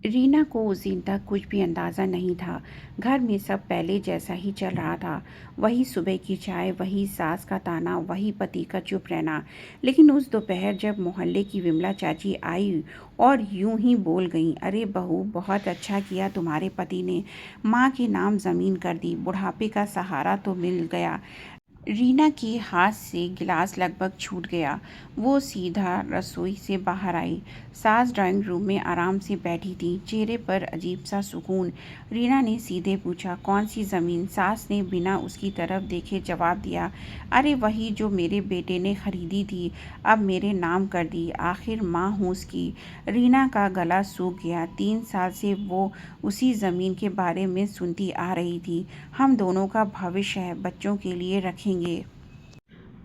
रीना को उस दिन तक कुछ भी अंदाज़ा नहीं था। घर में सब पहले जैसा ही चल रहा था। वही सुबह की चाय, वही सास का ताना, वही पति का चुप रहना। लेकिन उस दोपहर जब मोहल्ले की विमला चाची आई और यूं ही बोल गईं, अरे बहू, बहुत अच्छा किया तुम्हारे पति ने, माँ के नाम ज़मीन कर दी, बुढ़ापे का सहारा तो मिल गया। रीना के हाथ से गिलास लगभग छूट गया। वो सीधा रसोई से बाहर आई। सास ड्राइंग रूम में आराम से बैठी थी, चेहरे पर अजीब सा सुकून। रीना ने सीधे पूछा, कौन सी ज़मीन? सास ने बिना उसकी तरफ देखे जवाब दिया, अरे वही जो मेरे बेटे ने खरीदी थी, अब मेरे नाम कर दी, आखिर माँ हूँ उसकी। रीना का गला सूख गया। 3 साल से वो उसी ज़मीन के बारे में सुनती आ रही थी। हम दोनों का भविष्य है, बच्चों के लिए रखेंगे।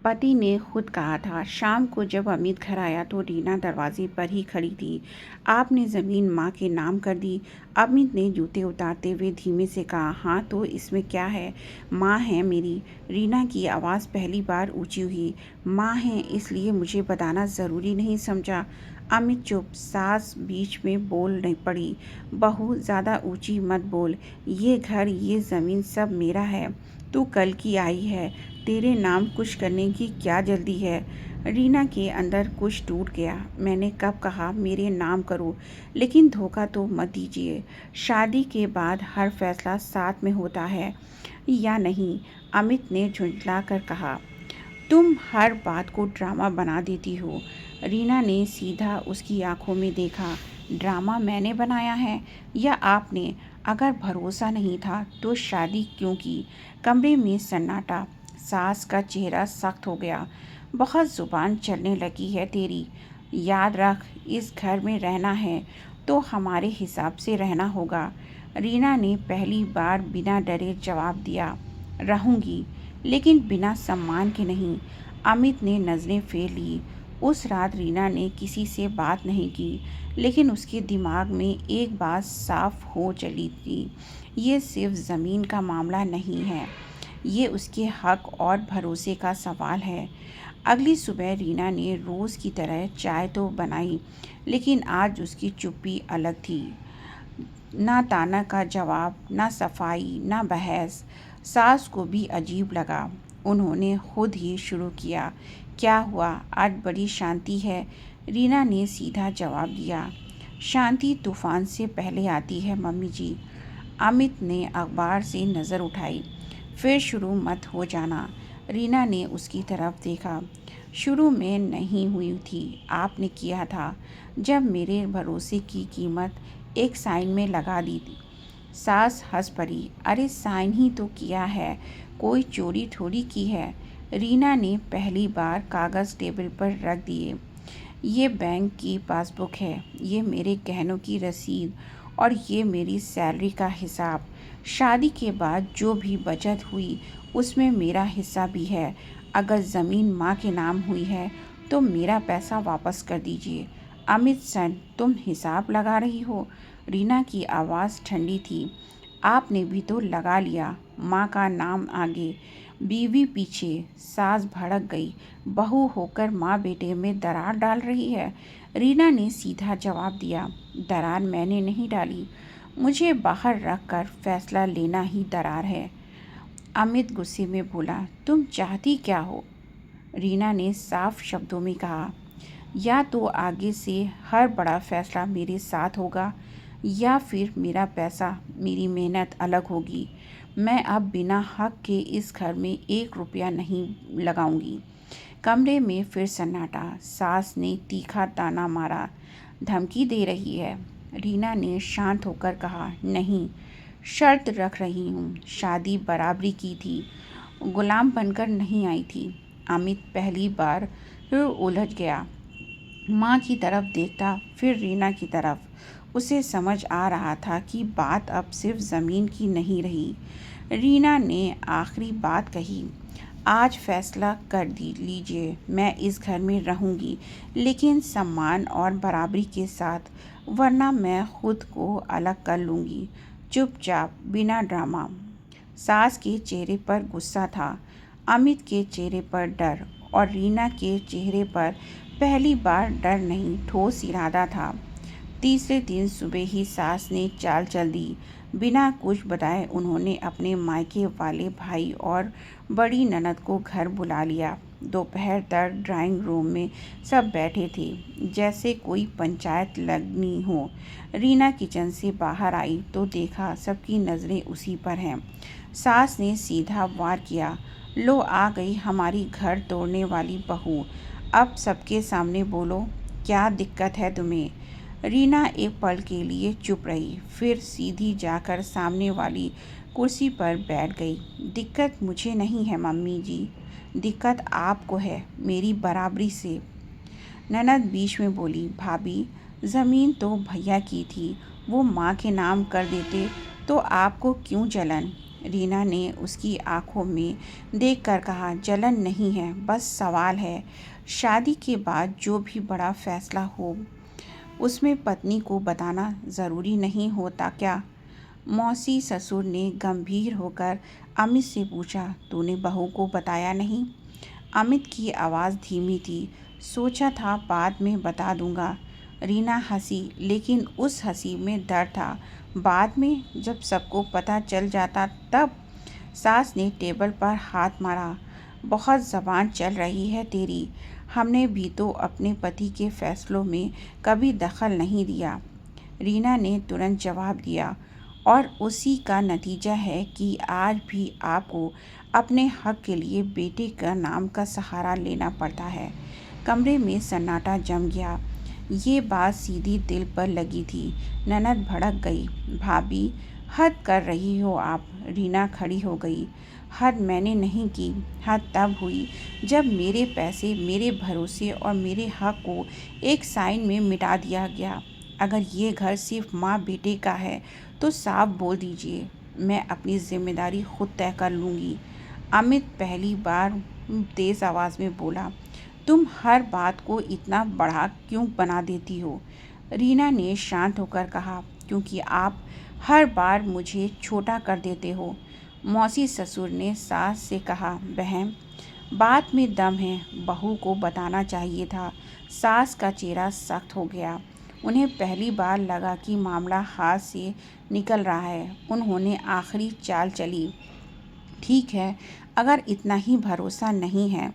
पति ने खुद कहा था। शाम को जब अमित घर आया तो रीना दरवाजे पर ही खड़ी थी। आपने ज़मीन माँ के नाम कर दी? अमित ने जूते उतारते हुए धीमे से कहा। हाँ तो इसमें क्या है, माँ है मेरी। रीना की आवाज़ पहली बार ऊंची हुई। माँ है इसलिए मुझे बताना ज़रूरी नहीं समझा? अमित चुप। सास बीच में बोल नहीं पड़ी। बहू, ज़्यादा ऊंची मत बोल। ये घर, ये ज़मीन सब मेरा है। तू कल की आई है, तेरे नाम कुछ करने की क्या जल्दी है? रीना के अंदर कुछ टूट गया। मैंने कब कहा मेरे नाम करो? लेकिन धोखा तो मत दीजिए। शादी के बाद हर फैसला साथ में होता है या नहीं? अमित ने झुंझला कर कहा। तुम हर बात को ड्रामा बना देती हो। रीना ने सीधा उसकी आंखों में देखा। ड्रामा मैंने बनाया है या आपने? अगर भरोसा नहीं था तो शादी क्यों की? कमरे में सन्नाटा। सास का चेहरा सख्त हो गया। बहुत जुबान चलने लगी है तेरी। याद रख, इस घर में रहना है तो हमारे हिसाब से रहना होगा। रीना ने पहली बार बिना डरे जवाब दिया, रहूंगी, लेकिन बिना सम्मान के नहीं। अमित ने नज़रें फेर ली। उस रात रीना ने किसी से बात नहीं की, लेकिन उसके दिमाग में एक बात साफ हो चली थी, ये सिर्फ ज़मीन का मामला नहीं है, ये उसके हक और भरोसे का सवाल है। अगली सुबह रीना ने रोज़ की तरह चाय तो बनाई, लेकिन आज उसकी चुप्पी अलग थी। ना ताना का जवाब, ना सफाई, ना बहस। सास को भी अजीब लगा। उन्होंने खुद ही शुरू किया, क्या हुआ, आज बड़ी शांति है? रीना ने सीधा जवाब दिया, शांति तूफान से पहले आती है मम्मी जी। अमित ने अखबार से नज़र उठाई। फिर शुरू मत हो जाना। रीना ने उसकी तरफ देखा। शुरू में नहीं हुई थी, आपने किया था, जब मेरे भरोसे की कीमत एक साइन में लगा दी थी। सास हंस पड़ी। अरे साइन ही तो किया है, कोई चोरी थोड़ी की है। रीना ने पहली बार कागज़ टेबल पर रख दिए। ये बैंक की पासबुक है, ये मेरे गहनों की रसीद और ये मेरी सैलरी का हिसाब। शादी के बाद जो भी बचत हुई उसमें मेरा हिस्सा भी है। अगर ज़मीन माँ के नाम हुई है तो मेरा पैसा वापस कर दीजिए। अमित सन, तुम हिसाब लगा रही हो? रीना की आवाज़ ठंडी थी। आपने भी तो लगा लिया, माँ का नाम आगे, बीवी पीछे। सास भड़क गई। बहू होकर माँ बेटे में दरार डाल रही है। रीना ने सीधा जवाब दिया, दरार मैंने नहीं डाली, मुझे बाहर रख कर फैसला लेना ही दरार है। अमित गुस्से में बोला, तुम चाहती क्या हो? रीना ने साफ शब्दों में कहा, या तो आगे से हर बड़ा फैसला मेरे साथ होगा या फिर मेरा पैसा, मेरी मेहनत अलग होगी। मैं अब बिना हक के इस घर में 1 रुपया नहीं लगाऊंगी। कमरे में फिर सन्नाटा। सास ने तीखा ताना मारा, धमकी दे रही है? रीना ने शांत होकर कहा, नहीं, शर्त रख रही हूँ, शादी बराबरी की थी, गुलाम बनकर नहीं आई थी। अमित पहली बार फिर उलझ गया। माँ की तरफ देखता, फिर रीना की तरफ। उसे समझ आ रहा था कि बात अब सिर्फ ज़मीन की नहीं रही। रीना ने आखिरी बात कही, आज फैसला कर लीजिए, मैं इस घर में रहूंगी, लेकिन सम्मान और बराबरी के साथ, वरना मैं खुद को अलग कर लूँगी, चुपचाप, बिना ड्रामा। सास के चेहरे पर गुस्सा था, अमित के चेहरे पर डर, और रीना के चेहरे पर पहली बार डर नहीं, ठोस इरादा था। तीसरे दिन सुबह ही सास ने चाल चल दी। बिना कुछ बताए उन्होंने अपने मायके वाले भाई और बड़ी ननद को घर बुला लिया। दोपहर तक ड्राइंग रूम में सब बैठे थे, जैसे कोई पंचायत लगनी हो। रीना किचन से बाहर आई तो देखा सबकी नज़रें उसी पर हैं। सास ने सीधा वार किया, लो आ गई हमारी घर तोड़ने वाली बहू। अब सबके सामने बोलो, क्या दिक्कत है तुम्हें? रीना एक पल के लिए चुप रही, फिर सीधी जाकर सामने वाली कुर्सी पर बैठ गई। दिक्कत मुझे नहीं है मम्मी जी, दिक्कत आपको है मेरी बराबरी से। ननद बीच में बोली, भाभी ज़मीन तो भैया की थी, वो माँ के नाम कर देते तो आपको क्यों जलन? रीना ने उसकी आंखों में देखकर कहा, जलन नहीं है, बस सवाल है शादी के बाद जो भी बड़ा फैसला हो उसमें पत्नी को बताना ज़रूरी नहीं होता क्या? मौसी ससुर ने गंभीर होकर अमित से पूछा, तूने बहू को बताया नहीं? अमित की आवाज़ धीमी थी, सोचा था बाद में बता दूंगा। रीना हंसी, लेकिन उस हंसी में डर था। बाद में जब सबको पता चल जाता तब? सास ने टेबल पर हाथ मारा, बहुत ज़बान चल रही है तेरी। हमने भी तो अपने पति के फैसलों में कभी दखल नहीं दिया। रीना ने तुरंत जवाब दिया, और उसी का नतीजा है कि आज भी आपको अपने हक के लिए बेटे का नाम का सहारा लेना पड़ता है। कमरे में सन्नाटा जम गया। ये बात सीधी दिल पर लगी थी। ननद भड़क गई, भाभी हद कर रही हो आप। रीना खड़ी हो गई, हद मैंने नहीं की। हद तब हुई जब मेरे पैसे, मेरे भरोसे और मेरे हक को एक साइन में मिटा दिया गया। अगर ये घर सिर्फ माँ बेटे का है तो साफ बोल दीजिए, मैं अपनी जिम्मेदारी खुद तय कर लूँगी। अमित पहली बार तेज़ आवाज़ में बोला, तुम हर बात को इतना बड़ा क्यों बना देती हो? रीना ने शांत होकर कहा, क्योंकि आप हर बार मुझे छोटा कर देते हो। मौसी ससुर ने सास से कहा, बहन बात में दम है, बहू को बताना चाहिए था। सास का चेहरा सख्त हो गया। उन्हें पहली बार लगा कि मामला हाथ से निकल रहा है। उन्होंने आखिरी चाल चली, ठीक है, अगर इतना ही भरोसा नहीं है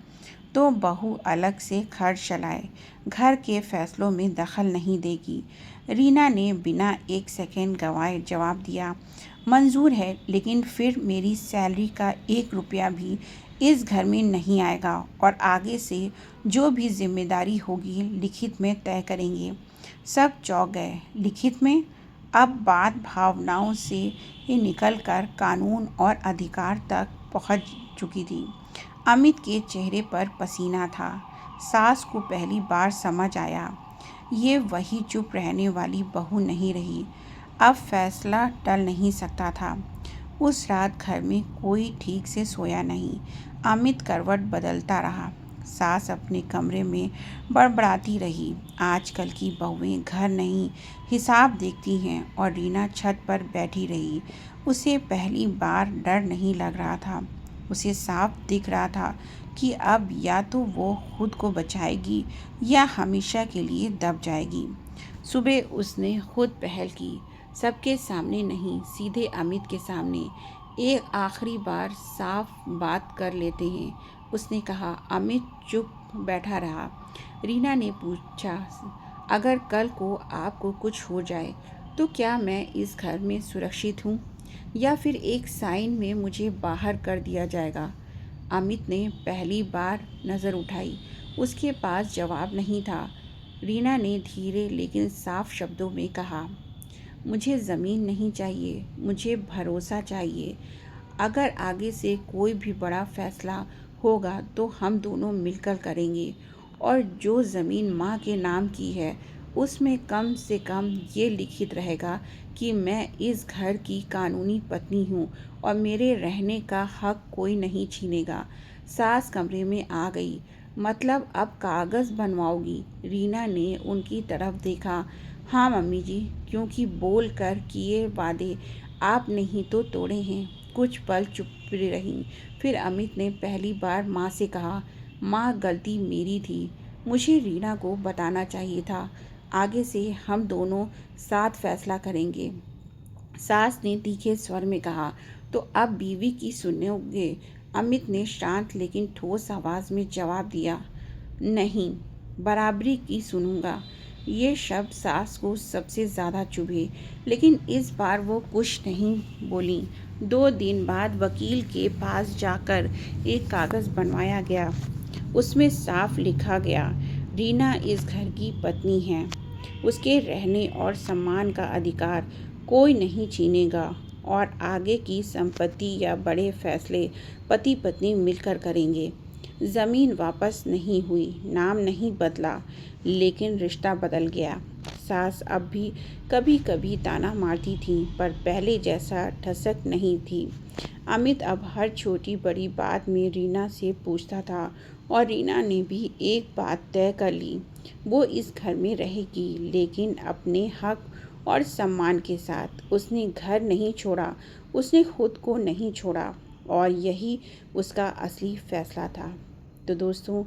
तो बहू अलग से खर्च चलाए, घर के फैसलों में दखल नहीं देगी। रीना ने बिना एक सेकंड गंवाए जवाब दिया, मंजूर है, लेकिन फिर मेरी सैलरी का 1 रुपया भी इस घर में नहीं आएगा, और आगे से जो भी जिम्मेदारी होगी लिखित में तय करेंगे। सब चौंक गए। लिखित में? अब बात भावनाओं से ही निकलकर कानून और अधिकार तक पहुंच चुकी थी। अमित के चेहरे पर पसीना था। सास को पहली बार समझ आया, ये वही चुप रहने वाली बहू नहीं रही। अब फैसला टल नहीं सकता था। उस रात घर में कोई ठीक से सोया नहीं। अमित करवट बदलता रहा। सास अपने कमरे में बड़बड़ाती रही, आजकल की बहुएं घर नहीं हिसाब देखती हैं। और रीना छत पर बैठी रही। उसे पहली बार डर नहीं लग रहा था, उसे साफ दिख रहा था कि अब या तो वो खुद को बचाएगी या हमेशा के लिए दब जाएगी। सुबह उसने खुद पहल की, सबके सामने नहीं, सीधे अमित के सामने। एक आखिरी बार साफ बात कर लेते हैं, उसने कहा। अमित चुप बैठा रहा। रीना ने पूछा, अगर कल को आपको कुछ हो जाए तो क्या मैं इस घर में सुरक्षित हूँ, या फिर एक साइन में मुझे बाहर कर दिया जाएगा? अमित ने पहली बार नज़र उठाई। उसके पास जवाब नहीं था। रीना ने धीरे लेकिन साफ शब्दों में कहा, मुझे ज़मीन नहीं चाहिए, मुझे भरोसा चाहिए। अगर आगे से कोई भी बड़ा फैसला होगा तो हम दोनों मिलकर करेंगे, और जो ज़मीन माँ के नाम की है उसमें कम से कम ये लिखित रहेगा कि मैं इस घर की कानूनी पत्नी हूँ और मेरे रहने का हक कोई नहीं छीनेगा। सास कमरे में आ गई। मतलब अब कागज़ बनवाओगी? रीना ने उनकी तरफ देखा। हाँ मम्मी जी, क्योंकि बोल कर किए वादे आप नहीं तो तोड़े हैं। कुछ पल चुप रही। फिर अमित ने पहली बार माँ से कहा, माँ गलती मेरी थी, मुझे रीना को बताना चाहिए था। आगे से हम दोनों साथ फैसला करेंगे। सास ने तीखे स्वर में कहा। तो अब बीवी की सुनोगे? अमित ने शांत लेकिन ठोस आवाज में जवाब दिया। नहीं, बराबरी की सुनूंगा। ये शब्द सास को सबसे ज़्यादा चुभे, लेकिन इस बार वो कुछ नहीं बोली। 2 दिन बाद वकील के पास जाकर एक कागज़ बनवाया गया। उसमें साफ लिखा गया, रीना इस घर की पत्नी है। उसके रहने और सम्मान का अधिकार कोई नहीं छीनेगा और आगे की संपत्ति या बड़े फैसले पति पत्नी मिलकर करेंगे। ज़मीन वापस नहीं हुई, नाम नहीं बदला, लेकिन रिश्ता बदल गया। सास अब भी कभी कभी ताना मारती थी, पर पहले जैसा ठसक नहीं थी। अमित अब हर छोटी बड़ी बात में रीना से पूछता था और रीना ने भी एक बात तय कर ली। वो इस घर में रहेगी, लेकिन अपने हक और सम्मान के साथ। उसने घर नहीं छोड़ा, उसने खुद को नहीं छोड़ा, और यही उसका असली फैसला था। तो दोस्तों,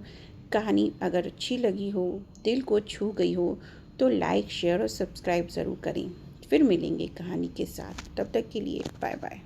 कहानी अगर अच्छी लगी हो, दिल को छू गई हो, तो लाइक शेयर और सब्सक्राइब ज़रूर करें। फिर मिलेंगे कहानी के साथ। तब तक के लिए बाय बाय।